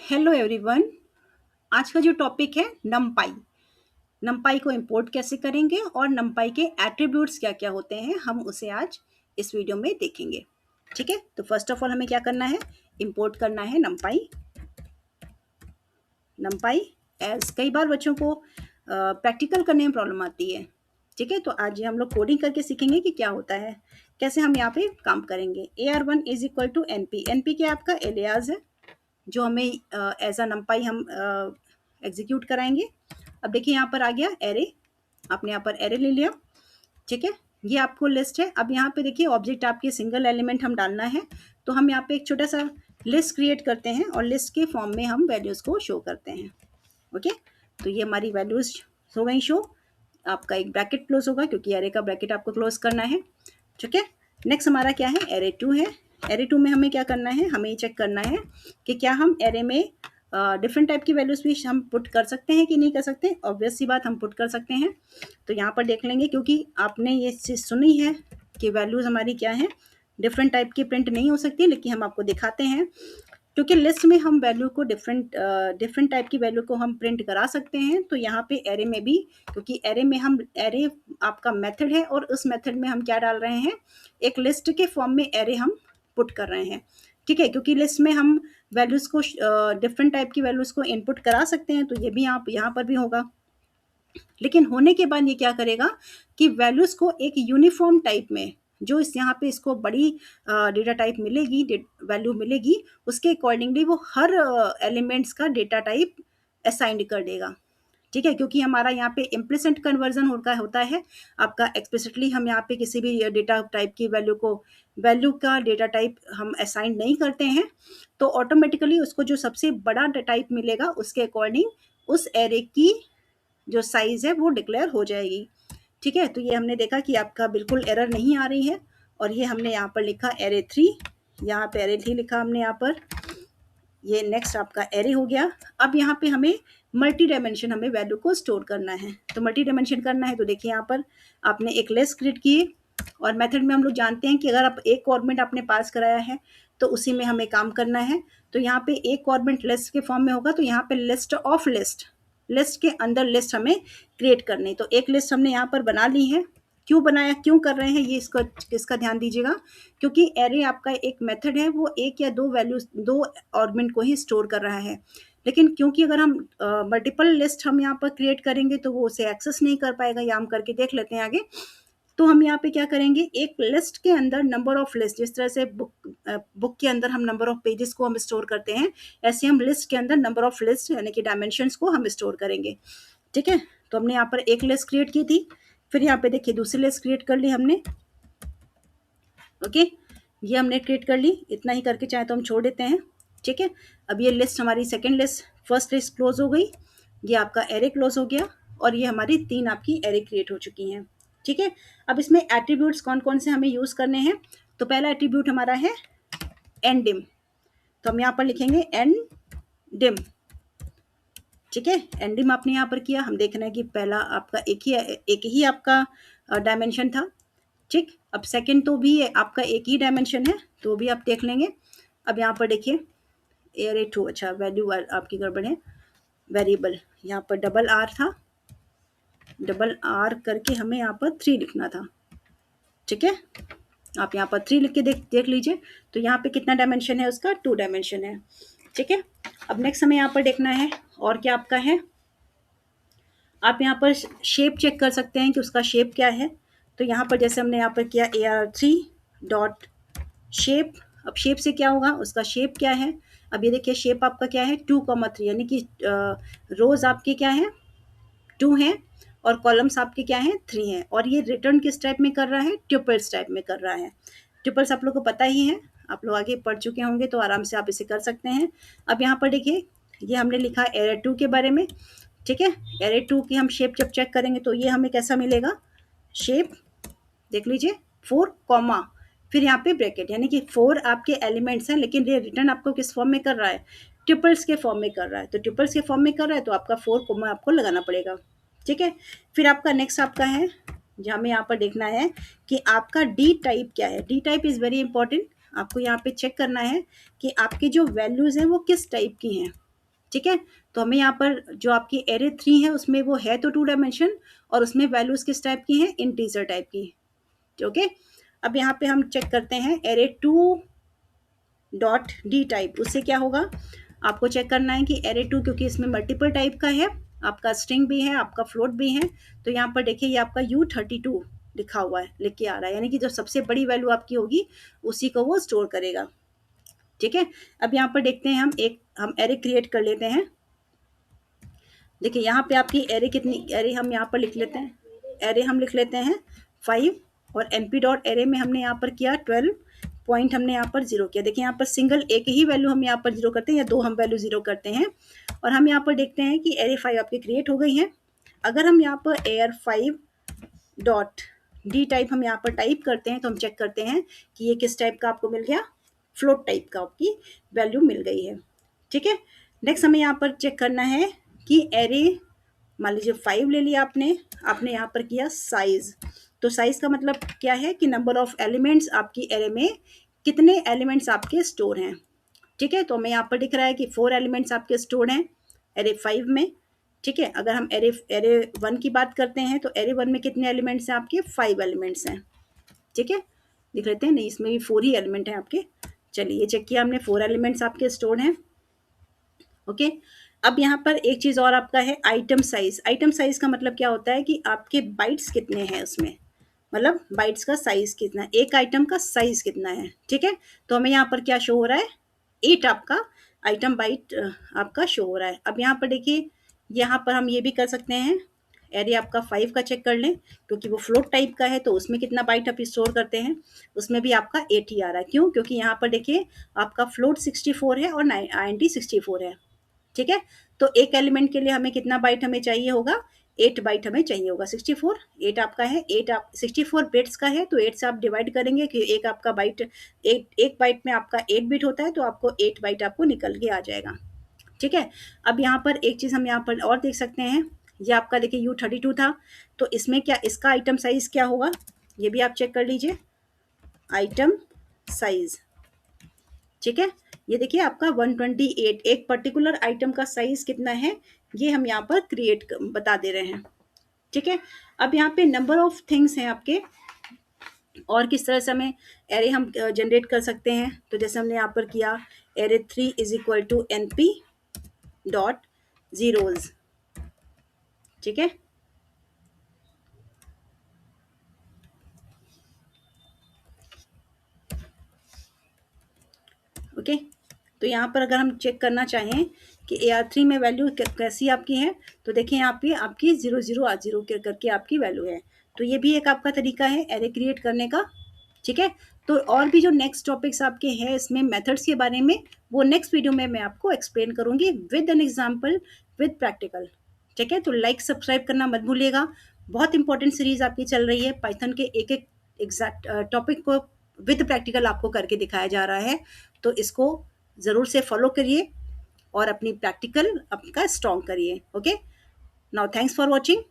Hello everyone. आज का जो टॉपिक है नमपाई। नमपाई को इंपोर्ट कैसे करेंगे और नमपाई के एट्रीब्यूट्स क्या क्या होते हैं, हम उसे आज इस वीडियो में देखेंगे। ठीक है, तो फर्स्ट ऑफ ऑल हमें क्या करना है, इंपोर्ट करना है नमपाई। नमपाई एज कई बार बच्चों को प्रैक्टिकल करने में प्रॉब्लम आती है। ठीक है, तो आज हम लोग कोडिंग करके सीखेंगे कि क्या होता है, कैसे हम यहाँ पे काम करेंगे। AR1 is equal to NP। NP क्या आपका एलियास है जो हमें एज अ नमपाई हम एग्जीक्यूट कराएंगे। अब देखिए यहाँ पर आ गया एरे, आपने यहाँ पर एरे ले लिया। ठीक है, ये आपको लिस्ट है। अब यहाँ पे देखिए ऑब्जेक्ट आपके सिंगल एलिमेंट हम डालना है, तो हम यहाँ पे एक छोटा सा लिस्ट क्रिएट करते हैं और लिस्ट के फॉर्म में हम वैल्यूज़ को शो करते हैं। ओके, तो ये हमारी वैल्यूज़ हो गई शो। आपका एक ब्रैकेट क्लोज होगा क्योंकि एरे का ब्रैकेट आपको क्लोज करना है। ठीक है, नेक्स्ट हमारा क्या है, एरे 2 है। एरे 2 में हमें क्या करना है, हमें ये चेक करना है कि क्या हम एरे में डिफरेंट टाइप की वैल्यूज़ भी हम पुट कर सकते हैं कि नहीं कर सकते। ऑब्वियस सी बात, हम पुट कर सकते हैं। तो यहाँ पर देख लेंगे, क्योंकि आपने ये चीज़ सुनी है कि वैल्यूज़ हमारी क्या है, डिफरेंट टाइप की प्रिंट नहीं हो सकती, लेकिन हम आपको दिखाते हैं। क्योंकि लिस्ट में हम वैल्यू को डिफरेंट टाइप की वैल्यू को हम प्रिंट करा सकते हैं, तो यहाँ पे एरे में भी, क्योंकि एरे में हम एरे आपका मेथड है और उस मेथड में हम क्या डाल रहे हैं, एक लिस्ट के फॉर्म में एरे हम पुट कर रहे हैं। ठीक है, क्योंकि लिस्ट में हम वैल्यूज़ को डिफरेंट टाइप की वैल्यूज़ को इनपुट करा सकते हैं, तो ये भी यहाँ पर भी होगा। लेकिन होने के बाद ये क्या करेगा कि वैल्यूज़ को एक यूनिफॉर्म टाइप में, जो इस यहाँ पे इसको बड़ी डेटा टाइप मिलेगी, वैल्यू मिलेगी, उसके अकॉर्डिंगली वो हर एलिमेंट्स का डेटा टाइप असाइन कर देगा। ठीक है, क्योंकि हमारा यहाँ पे इम्प्लिसिट कन्वर्जन होता है आपका। एक्सप्लिसिटली हम यहाँ पे किसी भी डेटा टाइप की वैल्यू का डेटा टाइप हम असाइन नहीं करते हैं, तो ऑटोमेटिकली उसको जो सबसे बड़ा टाइप मिलेगा उसके अकॉर्डिंग उस एरे की जो साइज़ है वो डिक्लेयर हो जाएगी। ठीक है, तो ये हमने देखा कि आपका बिल्कुल एरर नहीं आ रही है। और ये हमने यहाँ पर लिखा एरे 3, यहाँ पे एरे 3 लिखा हमने यहाँ पर। ये नेक्स्ट आपका एरे हो गया। अब यहाँ पे हमें मल्टी डायमेंशन, हमें वैल्यू को स्टोर करना है। तो मल्टी डायमेंशन करना है, तो देखिए यहाँ पर आपने एक लिस्ट क्रिएट की, और मेथड में हम लोग जानते हैं कि अगर आप एक आर्गुमेंट आपने पास कराया है तो उसी में हमें काम करना है। तो यहाँ पे एक आर्गुमेंट लिस्ट के फॉर्म में होगा, तो यहाँ पे लिस्ट ऑफ लिस्ट के अंदर लिस्ट हमें क्रिएट करनी। तो एक लिस्ट हमने यहाँ पर बना ली है। क्यों बनाया, क्यों कर रहे हैं ये, इसका ध्यान दीजिएगा। क्योंकि एरे आपका एक मेथड है, वो एक या दो आर्गुमेंट को ही स्टोर कर रहा है। लेकिन क्योंकि अगर हम मल्टीपल लिस्ट हम यहाँ पर क्रिएट करेंगे तो वो उसे एक्सेस नहीं कर पाएगा, या हम करके देख लेते हैं आगे। तो हम यहाँ पे क्या करेंगे, एक लिस्ट के अंदर नंबर ऑफ लिस्ट, जिस तरह से बुक के अंदर हम नंबर ऑफ पेजेस को हम स्टोर करते हैं, ऐसे हम लिस्ट के अंदर नंबर ऑफ लिस्ट यानी कि डायमेंशंस को हम स्टोर करेंगे। ठीक है, तो हमने यहाँ पर एक लिस्ट क्रिएट की थी, फिर यहाँ पे देखिए दूसरी लिस्ट क्रिएट कर ली हमने। ओके, ये हमने क्रिएट कर ली, इतना ही करके चाहे तो हम छोड़ देते हैं। ठीक है, अब ये लिस्ट हमारी second list, first list close हो गई, ये आपका एरे क्लोज हो गया, और ये हमारी 3 आपकी एरे क्रिएट हो चुकी हैं। ठीक है, अब इसमें एट्रीब्यूट्स कौन कौन से हमें यूज़ करने हैं। तो पहला एट्रीब्यूट हमारा है ndim, तो हम यहाँ पर लिखेंगे ndim। ठीक है, ndim आपने यहाँ पर किया, हम देख रहे हैं कि पहला आपका एक ही आपका डायमेंशन था। ठीक, अब सेकंड तो भी आपका एक ही डायमेंशन है, तो भी आप देख लेंगे। अब यहाँ पर देखिए एरे 2, अच्छा वैल्यू आपकी गड़बड़ है, वेरिएबल यहाँ पर डबल आर था, डबल आर करके हमें यहाँ पर 3 लिखना था। ठीक है, आप यहाँ पर 3 लिख के देख लीजिए। तो यहाँ पे कितना डायमेंशन है उसका, 2 डायमेंशन है। ठीक है, अब नेक्स्ट हमें यहाँ पर देखना है और क्या आपका है, आप यहाँ पर शेप चेक कर सकते हैं कि उसका शेप क्या है। तो यहाँ पर जैसे हमने यहाँ पर किया AR3 डॉट शेप, अब शेप से क्या होगा, उसका शेप क्या है। अब ये देखिए शेप आपका क्या है, 2,3, यानी कि रोज आपके क्या है, 2 हैं, और कॉलम्स आपके क्या हैं, 3 हैं। और ये रिटर्न किस टाइप में कर रहा है, ट्यूपल्स टाइप में कर रहा है। ट्यूपल्स आप लोग को पता ही है, आप लोग आगे पढ़ चुके होंगे, तो आराम से आप इसे कर सकते हैं। अब यहाँ पर देखिए ये हमने लिखा एरे 2 के बारे में। ठीक है, एरे 2 की हम शेप जब चेक करेंगे तो ये हमें कैसा मिलेगा, शेप देख लीजिए 4 कॉमा, फिर यहाँ पे ब्रैकेट, यानी कि 4 आपके एलिमेंट्स हैं, लेकिन ये रिटर्न आपको किस फॉर्म में कर रहा है, ट्यूपल्स के फॉर्म में कर रहा है। तो ट्यूपल्स के फॉर्म में कर रहा है तो आपका 4 कॉमा आपको लगाना पड़ेगा। ठीक है, फिर आपका नेक्स्ट आपका है, जो हमें यहाँ पर देखना है कि आपका डी टाइप क्या है। D type is very important, आपको यहाँ पे चेक करना है कि आपकी जो वैल्यूज़ हैं वो किस टाइप की हैं। ठीक है, तो हमें यहाँ पर जो आपकी एरे 3 है उसमें वो है तो 2 डायमेंशन और उसमें वैल्यूज किस टाइप की हैं, इंटीजर टाइप की। ओके, अब यहाँ पे हम चेक करते हैं एरे 2 डॉट डी टाइप, उससे क्या होगा, आपको चेक करना है कि एरे 2 क्योंकि इसमें मल्टीपल टाइप का है, आपका स्ट्रिंग भी है, आपका फ्लोट भी है, तो यहाँ पर देखिए ये आपका U32 लिखा हुआ है, लिख के आ रहा है, यानी कि जो सबसे बड़ी वैल्यू आपकी होगी उसी को वो स्टोर करेगा। ठीक है, अब यहाँ पर देखते हैं हम एरे क्रिएट कर लेते हैं। देखिए यहाँ पे आपकी एरे कितनी, एरे हम यहाँ पर लिख लेते हैं, एरे हम लिख लेते हैं 5 और np डॉट एरे में हमने यहाँ पर किया 12 पॉइंट, हमने यहाँ पर जीरो किया। देखिए यहाँ पर सिंगल एक ही वैल्यू हम यहाँ पर जीरो करते हैं या दो हम वैल्यू जीरो करते हैं, और हम यहाँ पर देखते हैं कि एरे 5 आपकी क्रिएट हो गई है। अगर हम यहाँ पर एयर 5 डॉट डी टाइप हम यहाँ पर टाइप करते हैं तो हम चेक करते हैं कि ये किस टाइप का आपको मिल गया, फ्लोट टाइप का आपकी वैल्यू मिल गई है। ठीक है, नेक्स्ट हमें यहाँ पर चेक करना है कि एरे, मान लीजिए 5 ले लिया आपने, आपने यहाँ पर किया साइज, तो साइज का मतलब क्या है कि नंबर ऑफ एलिमेंट्स आपकी एरे में कितने एलिमेंट्स आपके स्टोर हैं। ठीक है, तो हमें यहाँ पर दिख रहा है कि 4 एलिमेंट्स आपके स्टोर हैं एरे 5 में। ठीक है, अगर हम एरे 1 की बात करते हैं तो एरे 1 में कितने एलिमेंट्स हैं आपके, 5 एलिमेंट्स हैं। ठीक है, देख लेते हैं, नहीं इसमें भी 4 ही एलिमेंट हैं आपके। चलिए ये चेक किया हमने, 4 एलिमेंट्स आपके स्टोर हैं। ओके, अब यहाँ पर एक चीज़ और आपका है आइटम साइज। आइटम साइज का मतलब क्या होता है कि आपके बाइट्स कितने हैं उसमें, मतलब बाइट्स का साइज कितना है, एक आइटम का साइज कितना है। ठीक है, तो हमें यहाँ पर क्या शो हो रहा है, 8 आपका आइटम बाइट आपका शो हो रहा है। अब यहाँ पर देखिए, यहाँ पर हम ये भी कर सकते हैं, एरे आपका 5 का चेक कर लें, क्योंकि वो फ्लोट टाइप का है तो उसमें कितना बाइट आप स्टोर करते हैं, उसमें भी आपका 8 ही आ रहा है। क्यों, क्योंकि यहाँ पर देखिए आपका फ्लोट 64 है और INT 64 है। ठीक है, तो एक एलिमेंट के लिए हमें कितना बाइट हमें चाहिए होगा, 8 बाइट हमें चाहिए होगा। 64 8 आपका है, 8 आप 64 बिट्स का है तो 8 से आप डिवाइड करेंगे कि एक आपका बाइट, एक बाइट में आपका 8 बिट होता है तो आपको 8 बाइट आपको निकल के आ जाएगा। ठीक है, अब यहाँ पर एक चीज़ हम यहाँ पर और देख सकते हैं, ये आपका देखिए U32 था, तो इसमें क्या, इसका आइटम साइज क्या होगा, ये भी आप चेक कर लीजिए, आइटम साइज। ठीक है, ये देखिए आपका 128, एक पर्टिकुलर आइटम का साइज कितना है ये हम यहाँ पर बता दे रहे हैं। ठीक है, अब यहाँ पे नंबर ऑफ थिंग्स हैं आपके, और किस तरह से हमें एरे हम जनरेट कर सकते हैं, तो जैसे हमने यहाँ पर किया array 3 is equal to NP dot zeros. ठीक है, ओके, तो यहाँ पर अगर हम चेक करना चाहें कि AR3 में वैल्यू कैसी आपकी है, तो देखें यहाँ पे आपकी 00 करके आपकी वैल्यू है। तो ये भी एक आपका तरीका है एरे क्रिएट करने का। ठीक है, तो और भी जो नेक्स्ट टॉपिक्स आपके हैं इसमें मेथड्स के बारे में, वो नेक्स्ट वीडियो में मैं आपको एक्सप्लेन करूंगी with an example, with practical. ठीक है, तो लाइक सब्सक्राइब करना मत भूलिएगा। बहुत इंपॉर्टेंट सीरीज आपकी चल रही है, पाइथन के एक एक एग्जैक्ट टॉपिक को विद प्रैक्टिकल आपको करके दिखाया जा रहा है, तो इसको ज़रूर से फॉलो करिए और अपनी प्रैक्टिकल आपका स्ट्रॉन्ग करिए। Okay, now thanks for watching.